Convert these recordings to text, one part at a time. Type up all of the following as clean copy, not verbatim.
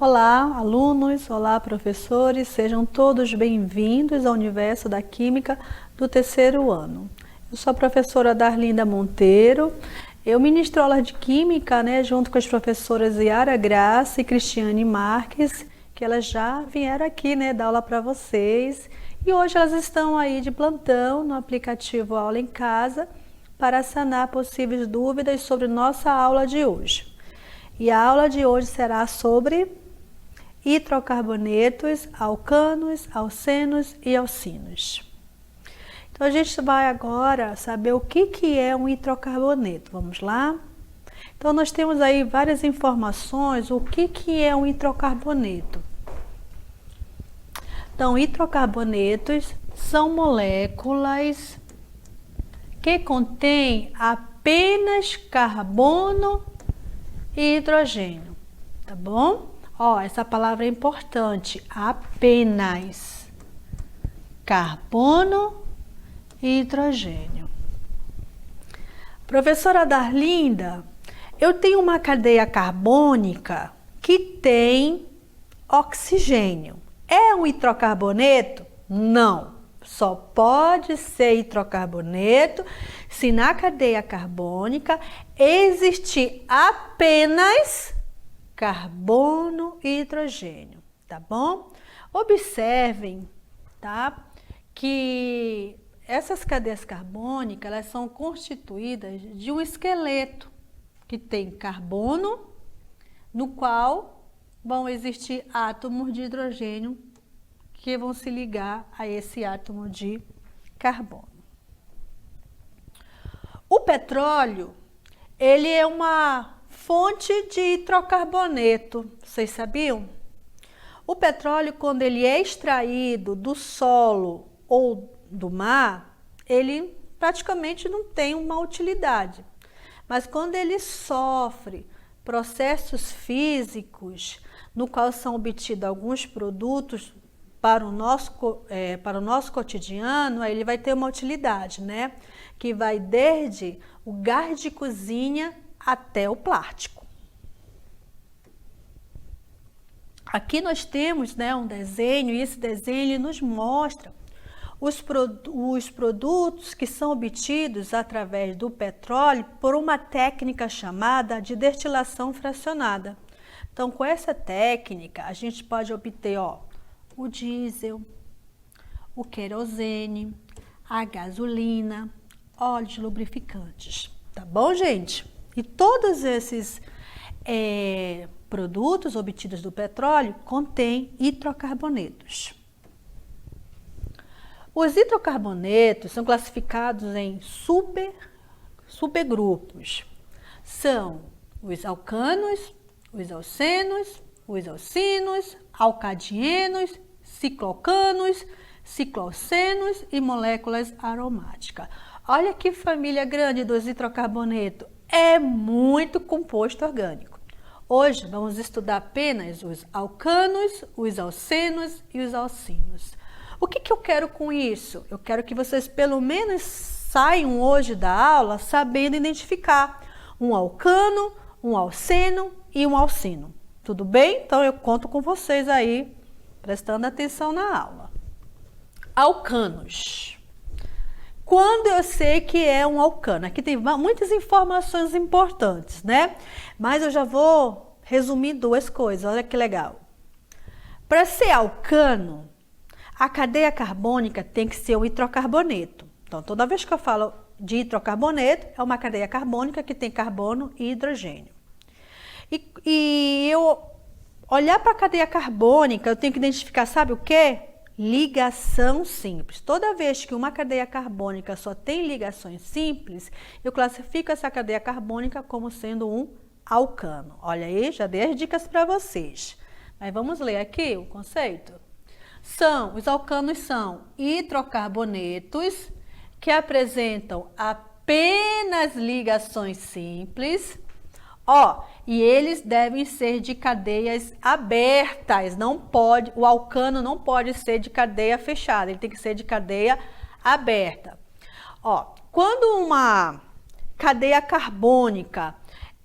Olá, alunos, olá, professores, sejam todos bem-vindos ao universo da Química do terceiro ano. Eu sou a professora Darlinda Monteiro, eu ministro aulas de Química, junto com as professoras Yara Graça e Cristiane Marques, que elas já vieram aqui, dar aula para vocês. E hoje elas estão aí de plantão no aplicativo Aula em Casa para sanar possíveis dúvidas sobre nossa aula de hoje. E a aula de hoje será sobre hidrocarbonetos, alcanos, alcenos e alcinos. Então a gente vai agora saber o que é um hidrocarboneto. Vamos lá? Então nós temos aí várias informações. O que é um hidrocarboneto? Então, hidrocarbonetos são moléculas que contêm apenas carbono e hidrogênio, tá bom? Essa palavra é importante, apenas carbono e hidrogênio. Professora Darlinda, eu tenho uma cadeia carbônica que tem oxigênio. É um hidrocarboneto? Não. Só pode ser hidrocarboneto se na cadeia carbônica existir apenas carbono e hidrogênio, tá bom? Observem, tá? Que essas cadeias carbônicas, elas são constituídas de um esqueleto que tem carbono, no qual vão existir átomos de hidrogênio que vão se ligar a esse átomo de carbono. O petróleo, ele é uma fonte de hidrocarboneto, vocês sabiam? O petróleo, quando ele é extraído do solo ou do mar, ele praticamente não tem uma utilidade. Mas quando ele sofre processos físicos, no qual são obtidos alguns produtos para o nosso cotidiano, aí ele vai ter uma utilidade, que vai desde o gás de cozinha até o plástico. Aqui nós temos um desenho, e esse desenho ele nos mostra os produtos que são obtidos através do petróleo por uma técnica chamada de destilação fracionada. Então, com essa técnica, a gente pode obter o diesel, o querosene, a gasolina, óleos lubrificantes. Tá bom, gente? E todos esses produtos obtidos do petróleo contêm hidrocarbonetos. Os hidrocarbonetos são classificados em supergrupos. São os alcanos, os alcenos, os alcinos, alcadienos, cicloalcanos, cicloalcenos e moléculas aromáticas. Olha que família grande dos hidrocarbonetos. É muito composto orgânico. Hoje vamos estudar apenas os alcanos, os alcenos e os alcinos. O que eu quero com isso? Eu quero que vocês pelo menos saiam hoje da aula sabendo identificar um alcano, um alceno e um alcino. Tudo bem? Então eu conto com vocês aí, prestando atenção na aula. Alcanos. Quando eu sei que é um alcano? Aqui tem muitas informações importantes, Mas eu já vou resumir duas coisas, olha que legal. Para ser alcano, a cadeia carbônica tem que ser um hidrocarboneto. Então, toda vez que eu falo de hidrocarboneto, é uma cadeia carbônica que tem carbono e hidrogênio. E eu olhar para a cadeia carbônica, eu tenho que identificar, sabe o quê? Ligação simples. Toda vez que uma cadeia carbônica só tem ligações simples, eu classifico essa cadeia carbônica como sendo um alcano. Olha aí, já dei as dicas para vocês. Mas vamos ler aqui o conceito? Os alcanos são hidrocarbonetos que apresentam apenas ligações simples, e eles devem ser de cadeias abertas. O alcano não pode ser de cadeia fechada, ele tem que ser de cadeia aberta. Quando uma cadeia carbônica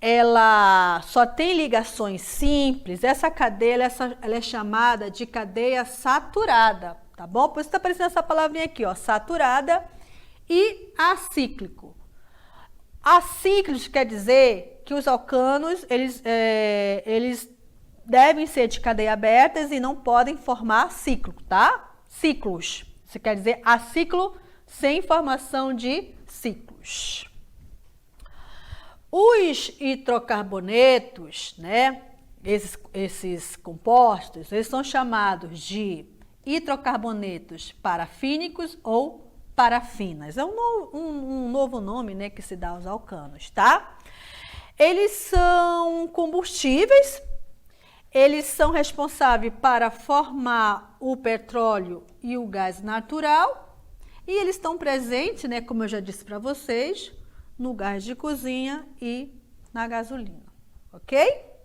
ela só tem ligações simples, essa cadeia ela é chamada de cadeia saturada, tá bom? Por isso está aparecendo essa palavrinha aqui, ó, saturada e acíclico. Acíclicos quer dizer que os alcanos, eles devem ser de cadeia abertas e não podem formar ciclo, tá? Ciclos. Isso quer dizer aciclo sem formação de ciclos. Os hidrocarbonetos, né, esses compostos, eles são chamados de hidrocarbonetos parafínicos ou parafinas. É um novo nome, né, que se dá aos alcanos, tá? Eles são combustíveis, eles são responsáveis para formar o petróleo e o gás natural e eles estão presentes, né, como eu já disse para vocês, no gás de cozinha e na gasolina, ok?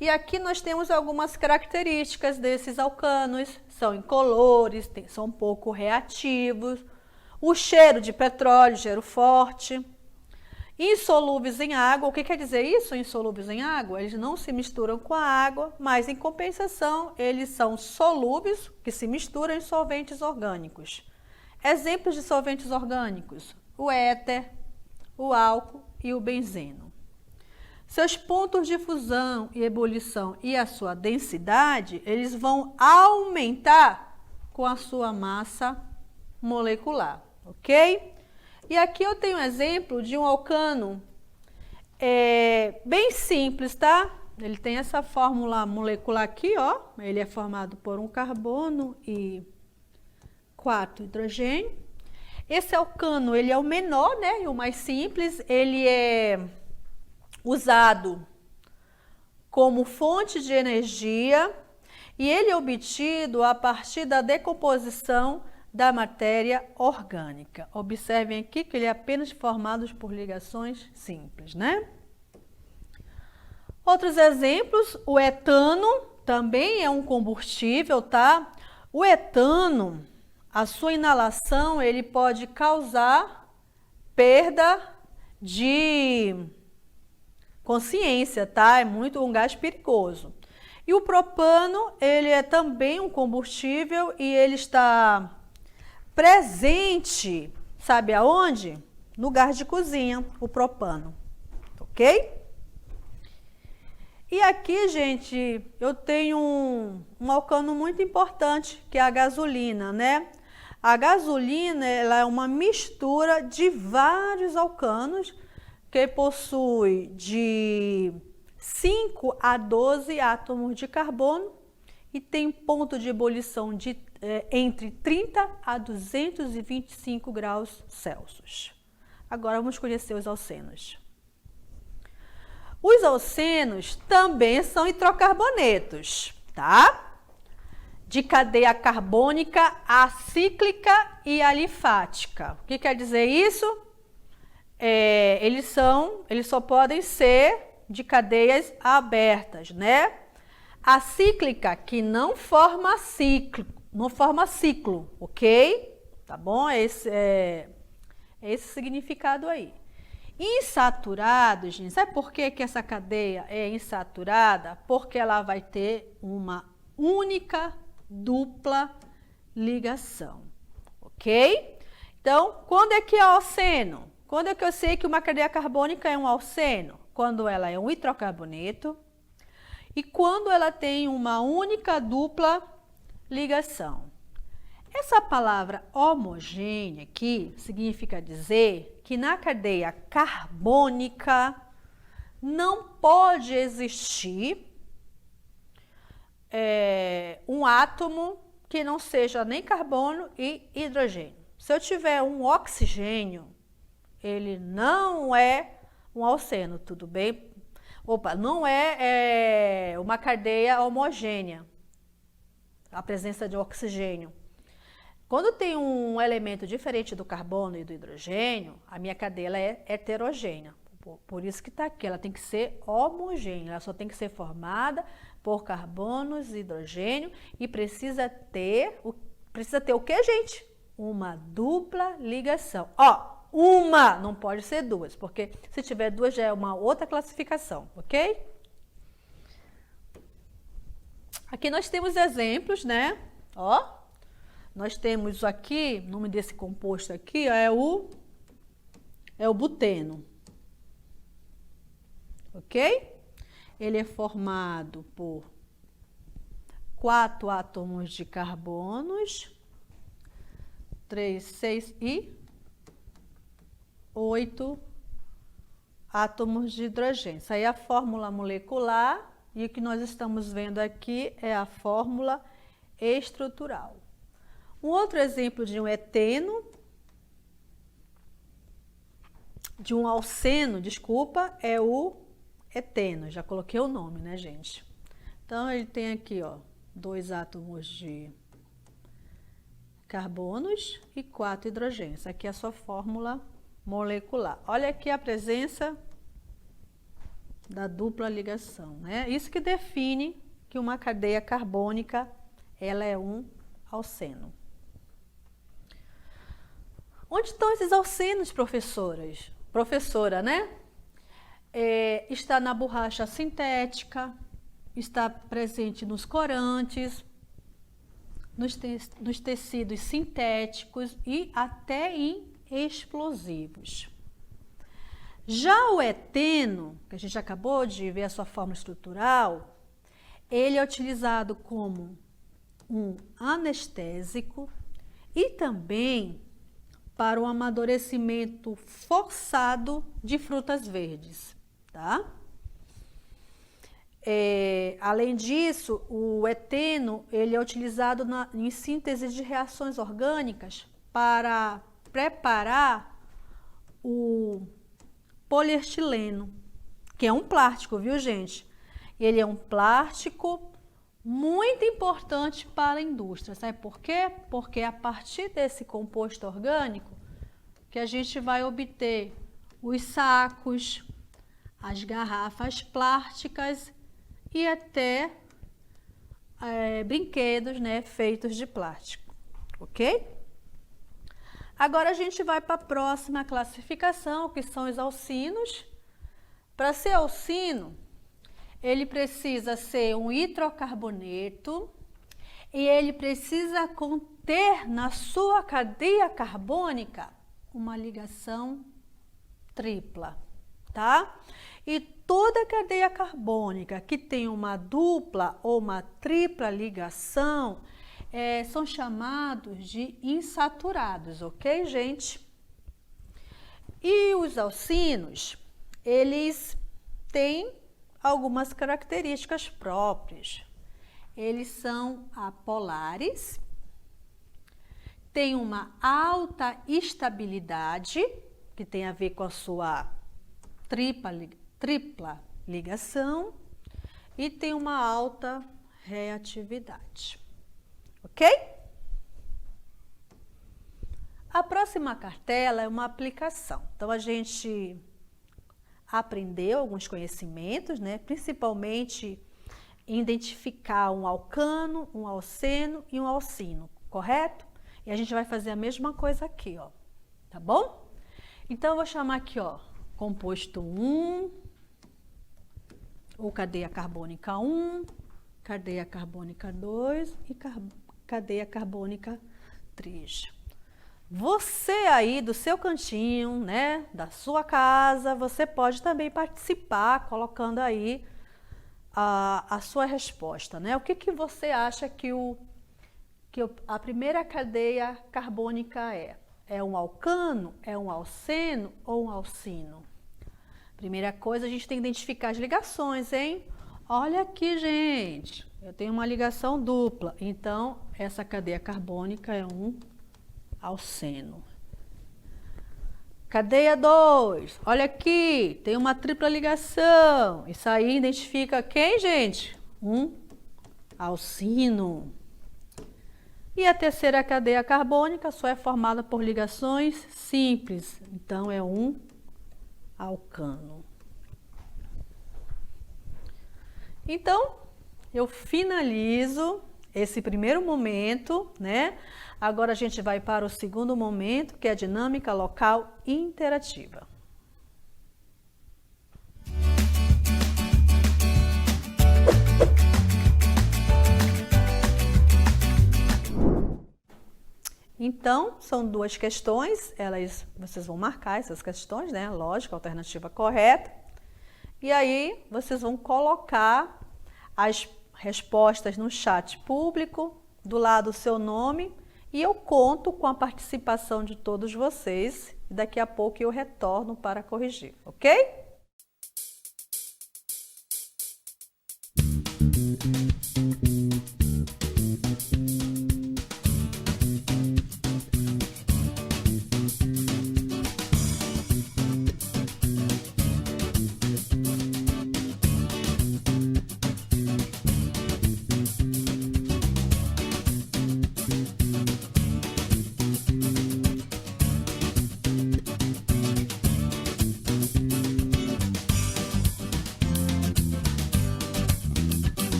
E aqui nós temos algumas características desses alcanos, são incolores, são um pouco reativos, o cheiro de petróleo, cheiro forte, insolúveis em água. O que quer dizer isso, insolúveis em água? Eles não se misturam com a água, mas em compensação eles são solúveis, que se misturam em solventes orgânicos. Exemplos de solventes orgânicos: o éter, o álcool e o benzeno. Seus pontos de fusão e ebulição e a sua densidade, eles vão aumentar com a sua massa molecular, ok? E aqui eu tenho um exemplo de um alcano bem simples, tá? Ele tem essa fórmula molecular aqui, ó. Ele é formado por um carbono e 4 hidrogênio. Esse alcano, ele é o menor, né, e o mais simples, ele é usado como fonte de energia e ele é obtido a partir da decomposição da matéria orgânica. Observem aqui que ele é apenas formado por ligações simples, né? Outros exemplos, o etano também é um combustível, tá? O etano, a sua inalação, ele pode causar perda de consciência, tá? É muito um gás perigoso. E o propano, ele é também um combustível e ele está presente, sabe aonde? No gás de cozinha, o propano, ok? E aqui, gente, eu tenho um alcano muito importante, que é a gasolina, né? A gasolina, ela é uma mistura de vários alcanos que possui de 5 a 12 átomos de carbono e tem ponto de ebulição de entre 30 a 225 graus Celsius. Agora vamos conhecer os alcenos. Os alcenos também são hidrocarbonetos, tá? De cadeia carbônica acíclica e alifática. O que quer dizer isso? Eles só podem ser de cadeias abertas, né? A cíclica, que não forma ciclo, ok? Tá bom? Esse significado aí. Insaturado, gente, sabe por que essa cadeia é insaturada? Porque ela vai ter uma única dupla ligação, ok? Então, quando é que é alceno? Quando é que eu sei que uma cadeia carbônica é um alceno? Quando ela é um hidrocarboneto e quando ela tem uma única dupla ligação. Essa palavra homogênea aqui significa dizer que na cadeia carbônica não pode existir um átomo que não seja nem carbono e hidrogênio. Se eu tiver um oxigênio, ele não é um alceno, tudo bem? Não é uma cadeia homogênea, a presença de oxigênio. Quando tem um elemento diferente do carbono e do hidrogênio, a minha cadeia é heterogênea. Por isso que está aqui, ela tem que ser homogênea, ela só tem que ser formada por carbonos e hidrogênio e precisa ter o que, gente? Uma dupla ligação. Ó, uma, não pode ser duas, porque se tiver duas já é uma outra classificação, ok? Aqui nós temos exemplos, né? Ó, nós temos aqui, o nome desse composto aqui é o buteno, ok? Ele é formado por 4 átomos de carbonos, 3, 6 e 8 átomos de hidrogênio. Isso aí é a fórmula molecular e o que nós estamos vendo aqui é a fórmula estrutural. Um outro exemplo de um eteno, de um alceno, desculpa, é o eteno. Já coloquei o nome, né, gente? Então, ele tem aqui, ó, 2 átomos de carbonos e 4 hidrogênios. Aqui é a sua fórmula molecular. Olha aqui a presença da dupla ligação, né? Isso que define que uma cadeia carbônica, ela é um alceno. Onde estão esses alcenos, professora, né? Está na borracha sintética, está presente nos corantes, nos tecidos sintéticos e até em explosivos. Já o eteno, que a gente acabou de ver a sua forma estrutural, ele é utilizado como um anestésico e também para o amadurecimento forçado de frutas verdes, tá? Além disso, o eteno ele é utilizado em síntese de reações orgânicas para preparar o poliestileno, que é um plástico, viu, gente? Ele é um plástico muito importante para a indústria. Sabe por quê? Porque é a partir desse composto orgânico que a gente vai obter os sacos, as garrafas plásticas e até brinquedos, né, feitos de plástico, ok? Agora a gente vai para a próxima classificação, que são os alcinos. Para ser alcino, ele precisa ser um hidrocarboneto e ele precisa conter na sua cadeia carbônica uma ligação tripla, tá? E toda cadeia carbônica que tem uma dupla ou uma tripla ligação são chamados de insaturados, ok, gente? E os alcinos, eles têm algumas características próprias. Eles são apolares, têm uma alta estabilidade, que tem a ver com a sua tripla ligação, e tem uma alta reatividade. Ok? A próxima cartela é uma aplicação. Então, a gente aprendeu alguns conhecimentos, né? Principalmente identificar um alcano, um alceno e um alcino, correto? E a gente vai fazer a mesma coisa aqui, ó. Tá bom? Então, eu vou chamar aqui, ó, composto 1, ou cadeia carbônica 1, cadeia carbônica 2 e cadeia carbônica 3. Você aí do seu cantinho, né, da sua casa, você pode também participar colocando aí a sua resposta, né? O que você acha que a primeira cadeia carbônica é? É um alcano, é um alceno ou um alcino? Primeira coisa, a gente tem que identificar as ligações, hein? Olha aqui, gente, eu tenho uma ligação dupla, então essa cadeia carbônica é um alceno. Cadeia 2, olha aqui, tem uma tripla ligação. Isso aí identifica quem, gente? Um alcino. E a terceira cadeia carbônica só é formada por ligações simples, então é um alcano. Então, eu finalizo esse primeiro momento, né? Agora a gente vai para o segundo momento, que é a dinâmica local interativa. Então, são duas questões, vocês vão marcar essas questões, né? Lógico, a alternativa correta. E aí, vocês vão colocar as respostas no chat público, do lado o seu nome, e eu conto com a participação de todos vocês. Daqui a pouco eu retorno para corrigir, ok?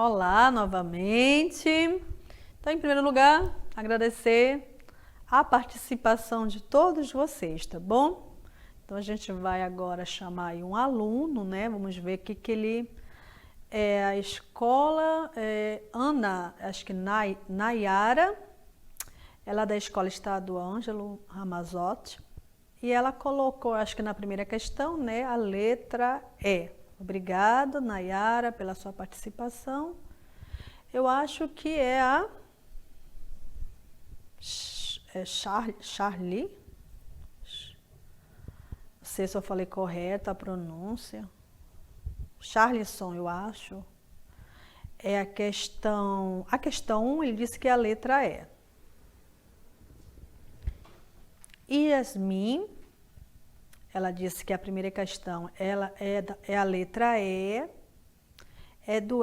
Olá novamente. Então, em primeiro lugar, agradecer a participação de todos vocês, tá bom? Então, a gente vai agora chamar aí um aluno, né? Vamos ver o que ele... a escola Ana, acho que Nayara, ela é da Escola Estadual Ângelo Ramazotti, e ela colocou, acho que na primeira questão, né, a letra E. Obrigada, Nayara, pela sua participação. Eu acho que é a Charlie. Não sei se eu falei correta a pronúncia. Charlisson, eu acho. É a questão 1, ele disse que é a letra E. Yasmin, ela disse que a primeira questão ela é a letra E. É do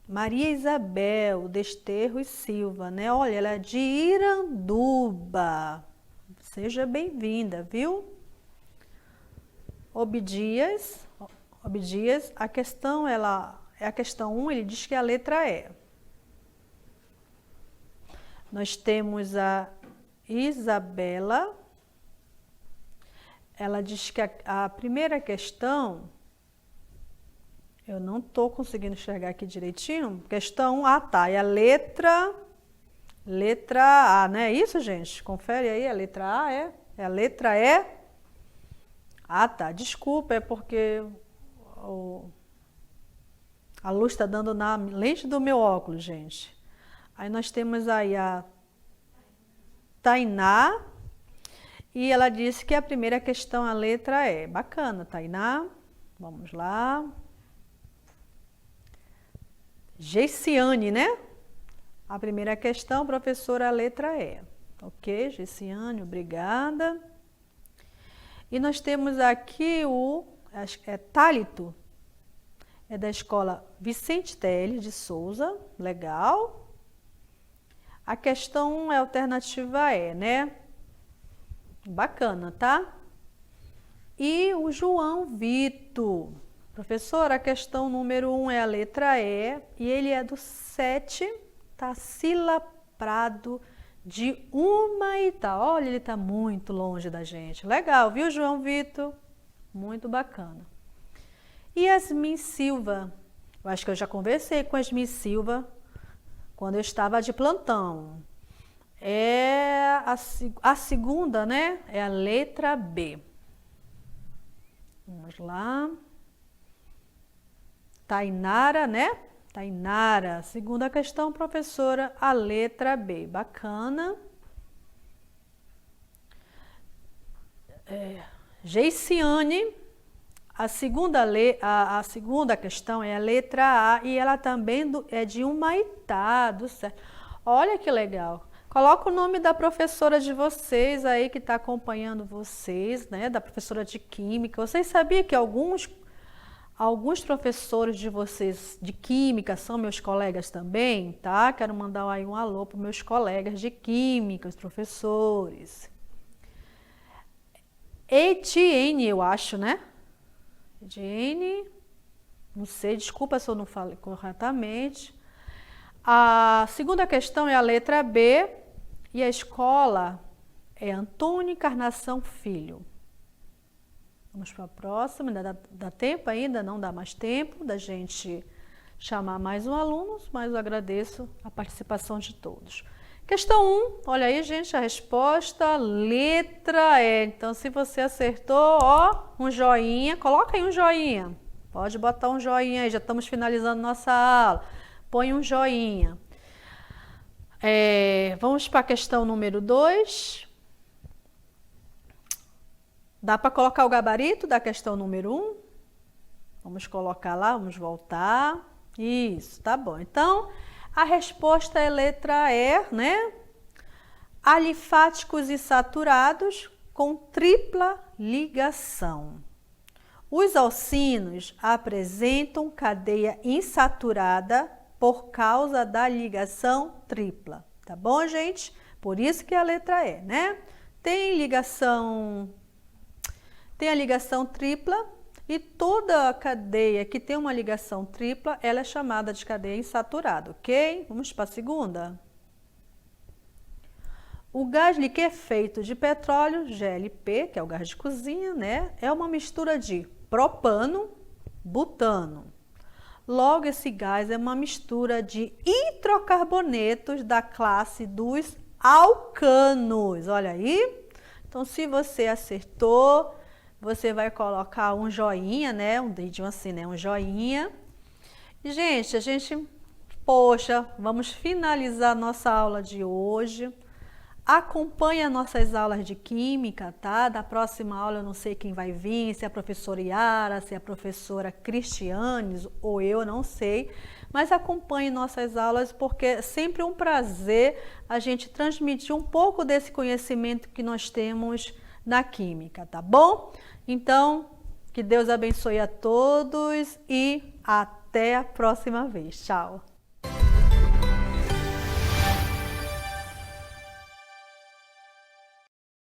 Maria Isabel Desterro e Silva, né? Olha, ela é de Iranduba. Seja bem-vinda, viu? Obdias, a questão é a questão 1, ele diz que é a letra E. Nós temos a Isabela, ela diz que a primeira questão, eu não estou conseguindo enxergar aqui direitinho, questão A, tá, é a letra A, né? É isso, gente? Confere aí, a letra A é a letra E. Ah, tá, desculpa, é porque a luz está dando na lente do meu óculos, gente. Aí nós temos aí a Tainá, e ela disse que a primeira questão, a letra E. Bacana, Tainá. Vamos lá. Geiciane, né? A primeira questão, professora, a letra E. Ok, Geiciane, obrigada. E nós temos aqui acho que é Tálito, é da escola Vicente Teles de Souza, legal. A questão 1 é a alternativa E, né? Bacana, tá? E o João Vitor, professora, a questão número 1 é a letra E, e ele é do 7, Tarsila Prado de Humaitá. Olha, ele está muito longe da gente. Legal, viu, João Vitor? Muito bacana. E Yasmin Silva, eu acho que eu já conversei com a Yasmin Silva quando eu estava de plantão. É a segunda, né? É a letra B. Vamos lá. Tainara, né? Tainara. Segunda questão, professora, a letra B. Bacana. Geiciane, a segunda questão é a letra A, e ela também é de Humaitá, do certo. Olha que legal. Coloca o nome da professora de vocês aí que está acompanhando vocês, né? Da professora de Química. Vocês sabiam que alguns professores de vocês de Química são meus colegas também, tá? Quero mandar aí um alô para meus colegas de Química, os professores. Etienne, eu acho, né? Etienne, não sei, desculpa se eu não falei corretamente. A segunda questão é a letra B, e a escola é Antônio Encarnação Filho. Vamos para a próxima, ainda dá tempo ainda, não dá mais tempo da gente chamar mais um aluno, mas eu agradeço a participação de todos. Questão 1, olha aí, gente, a resposta, letra E. Então, se você acertou, ó, um joinha, coloca aí um joinha. Pode botar um joinha aí, já estamos finalizando nossa aula. Põe um joinha. Vamos para a questão número 2. Dá para colocar o gabarito da questão número 1? Vamos colocar lá, vamos voltar. Isso, tá bom. Então, a resposta é letra E, né? Alifáticos insaturados com tripla ligação. Os alcinos apresentam cadeia insaturada por causa da ligação tripla, tá bom, gente? Por isso que é a letra E, né? Tem a ligação tripla E toda a cadeia que tem uma ligação tripla, ela é chamada de cadeia insaturada, ok? Vamos para a segunda. O gás liquefeito de petróleo, GLP, que é o gás de cozinha, né? É uma mistura de propano, butano. Logo, esse gás é uma mistura de hidrocarbonetos da classe dos alcanos. Olha aí. Então, se você acertou, você vai colocar um joinha, né? Um dedinho assim, né? Um joinha. E, gente, poxa, vamos finalizar nossa aula de hoje. Acompanhe as nossas aulas de química, tá? Da próxima aula eu não sei quem vai vir, se é a professora Yara, se é a professora Cristianes ou eu, não sei. Mas acompanhe nossas aulas porque é sempre um prazer a gente transmitir um pouco desse conhecimento que nós temos na química, tá bom? Então, que Deus abençoe a todos e até a próxima vez. Tchau!